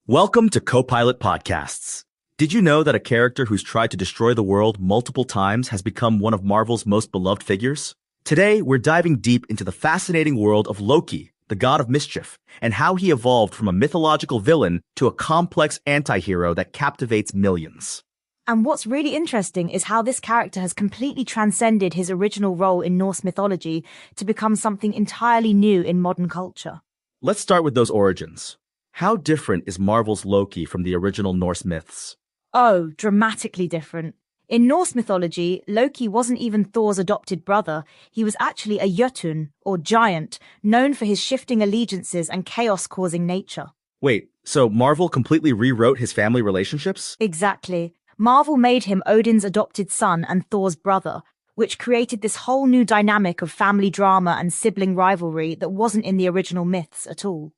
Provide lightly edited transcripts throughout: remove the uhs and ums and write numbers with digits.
Welcome to Copilot Podcasts. Did you know that a character who's tried to destroy the world multiple times has become one of Marvel's most beloved figures? Today, we're diving deep into the fascinating world of Loki, the god of mischief, and how he evolved from a mythological villain to a complex anti-hero that captivates millions. And what's really interesting is how this character has completely transcended his original role in Norse mythology to become something entirely new in modern culture. Let's start with those origins. How different is Marvel's Loki from the original Norse myths? Oh, dramatically different. In Norse mythology, Loki wasn't even Thor's adopted brother. He was actually a Jötun, or giant, known for his shifting allegiances and chaos-causing nature. Wait, so Marvel completely rewrote his family relationships? Exactly. Marvel made him Odin's adopted son and Thor's brother, which created this whole new dynamic of family drama and sibling rivalry that wasn't in the original myths at all.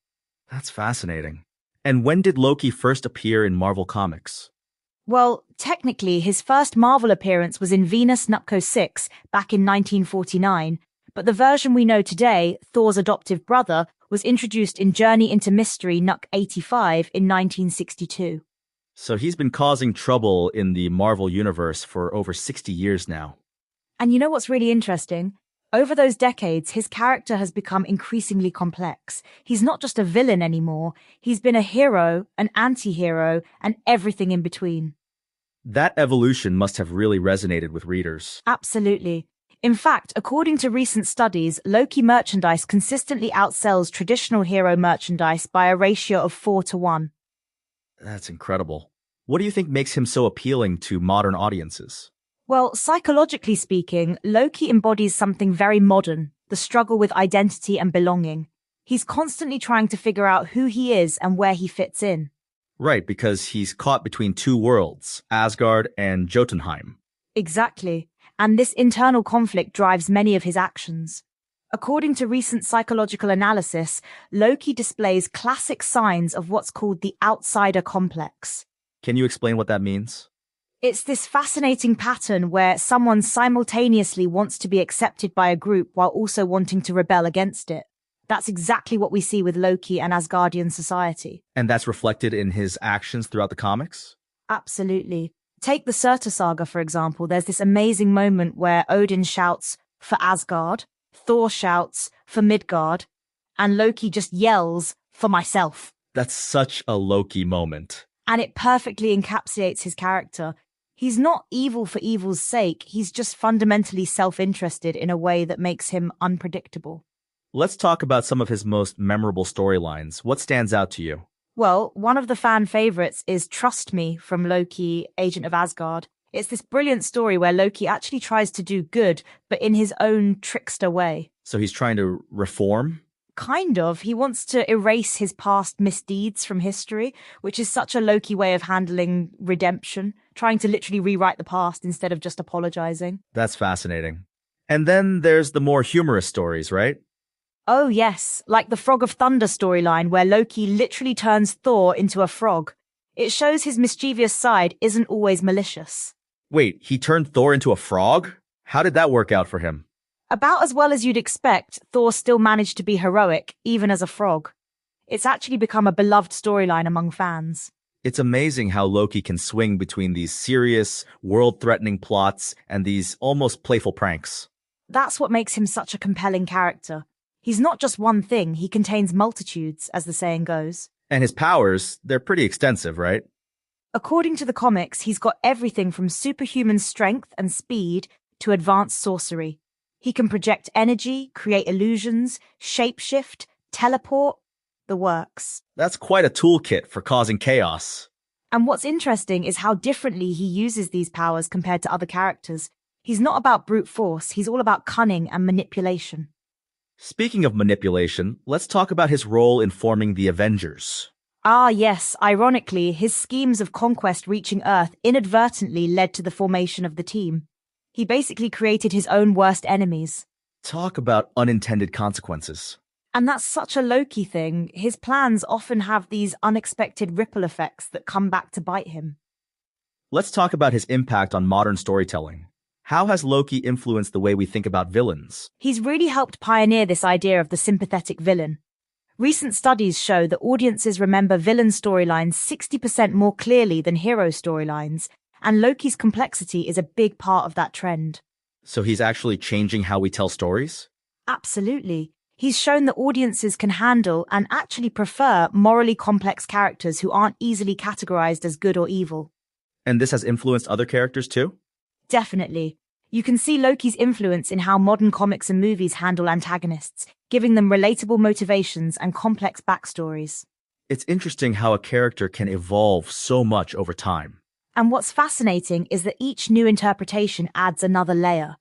That's fascinating. And when did Loki first appear in Marvel Comics? Well, technically, his first Marvel appearance was in Venus Nupco 6 back in 1949, but the version we know today, Thor's adoptive brother, was introduced in Journey into Mystery Nuck 85 in 1962. So he's been causing trouble in the Marvel Universe for over 60 years now. And you know what's really interesting? Over those decades, his character has become increasingly complex. He's not just a villain anymore. He's been a hero, an anti-hero, and everything in between. That evolution must have really resonated with readers. Absolutely. In fact, according to recent studies, Loki merchandise consistently outsells traditional hero merchandise by a ratio of 4-1. That's incredible. What do you think makes him so appealing to modern audiences? Well, psychologically speaking, Loki embodies something very modern, the struggle with identity and belonging. He's constantly trying to figure out who he is and where he fits in. Right, because he's caught between two worlds, Asgard and Jotunheim. Exactly. And this internal conflict drives many of his actions. According to recent psychological analysis, Loki displays classic signs of what's called the outsider complex. Can you explain what that means? It's this fascinating pattern where someone simultaneously wants to be accepted by a group while also wanting to rebel against it. That's exactly what we see with Loki and Asgardian society. And that's reflected in his actions throughout the comics? Absolutely. Take the Surtur saga, for example. There's this amazing moment where Odin shouts for Asgard, Thor shouts for Midgard, and Loki just yells for myself. That's such a Loki moment. And it perfectly encapsulates his character. He's not evil for evil's sake, he's just fundamentally self-interested in a way that makes him unpredictable. Let's talk about some of his most memorable storylines. What stands out to you? Well, one of the fan favorites is Trust Me from Loki, Agent of Asgard. It's this brilliant story where Loki actually tries to do good, but in his own trickster way. So he's trying to reform? Kind of. He wants to erase his past misdeeds from history, which is such a Loki way of handling redemption, trying to literally rewrite the past instead of just apologizing. That's fascinating. And then there's the more humorous stories, right? Oh yes, like the Frog of Thunder storyline where Loki literally turns Thor into a frog. It shows his mischievous side isn't always malicious. Wait, he turned Thor into a frog? How did that work out for him? About as well as you'd expect, Thor still managed to be heroic, even as a frog. It's actually become a beloved storyline among fans. It's amazing how Loki can swing between these serious, world-threatening plots and these almost playful pranks. That's what makes him such a compelling character. He's not just one thing, he contains multitudes, as the saying goes. And his powers, they're pretty extensive, right? According to the comics, he's got everything from superhuman strength and speed to advanced sorcery. He can project energy, create illusions, shapeshift, teleport, the works. That's quite a toolkit for causing chaos. And what's interesting is how differently he uses these powers compared to other characters. He's not about brute force, he's all about cunning and manipulation. Speaking of manipulation, let's talk about his role in forming the Avengers. Ah yes, ironically, his schemes of conquest reaching Earth inadvertently led to the formation of the team. He basically created his own worst enemies. Talk about unintended consequences. And that's such a Loki thing. His plans often have these unexpected ripple effects that come back to bite him. Let's talk about his impact on modern storytelling. How has Loki influenced the way we think about villains? He's really helped pioneer this idea of the sympathetic villain. Recent studies show that audiences remember villain storylines 60% more clearly than hero storylines, and Loki's complexity is a big part of that trend. So he's actually changing how we tell stories? Absolutely. He's shown that audiences can handle and actually prefer morally complex characters who aren't easily categorized as good or evil. And this has influenced other characters too? Definitely. You can see Loki's influence in how modern comics and movies handle antagonists, giving them relatable motivations and complex backstories. It's interesting how a character can evolve so much over time. And what's fascinating is that each new interpretation adds another layer.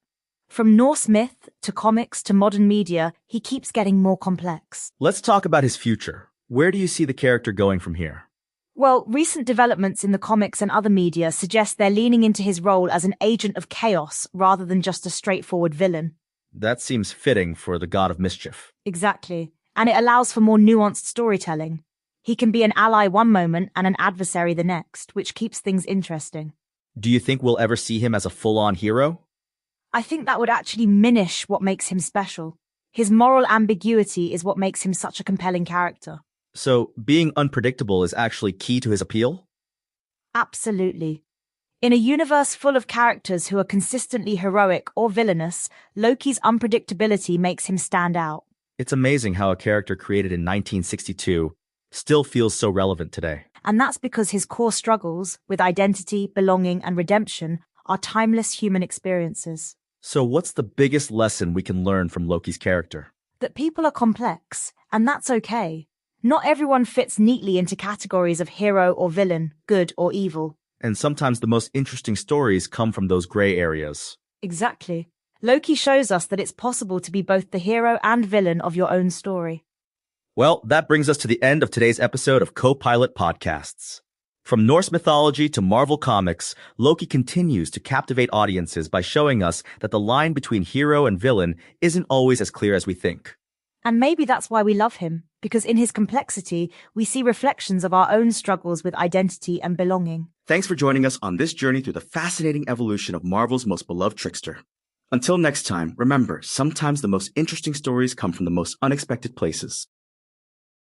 From Norse myth to comics to modern media, he keeps getting more complex. Let's talk about his future. Where do you see the character going from here? Well, recent developments in the comics and other media suggest they're leaning into his role as an agent of chaos rather than just a straightforward villain. That seems fitting for the god of mischief. Exactly. And it allows for more nuanced storytelling. He can be an ally one moment and an adversary the next, which keeps things interesting. Do you think we'll ever see him as a full-on hero? I think that would actually diminish what makes him special. His moral ambiguity is what makes him such a compelling character. So, being unpredictable is actually key to his appeal? Absolutely. In a universe full of characters who are consistently heroic or villainous, Loki's unpredictability makes him stand out. It's amazing how a character created in 1962 still feels so relevant today. And that's because his core struggles with identity, belonging, and redemption are timeless human experiences. So what's the biggest lesson we can learn from Loki's character? That people are complex, and that's okay. Not everyone fits neatly into categories of hero or villain, good or evil. And sometimes the most interesting stories come from those gray areas. Exactly. Loki shows us that it's possible to be both the hero and villain of your own story. Well, that brings us to the end of today's episode of Co-Pilot Podcasts. From Norse mythology to Marvel Comics, Loki continues to captivate audiences by showing us that the line between hero and villain isn't always as clear as we think. And maybe that's why we love him, because in his complexity, we see reflections of our own struggles with identity and belonging. Thanks for joining us on this journey through the fascinating evolution of Marvel's most beloved trickster. Until next time, remember, sometimes the most interesting stories come from the most unexpected places.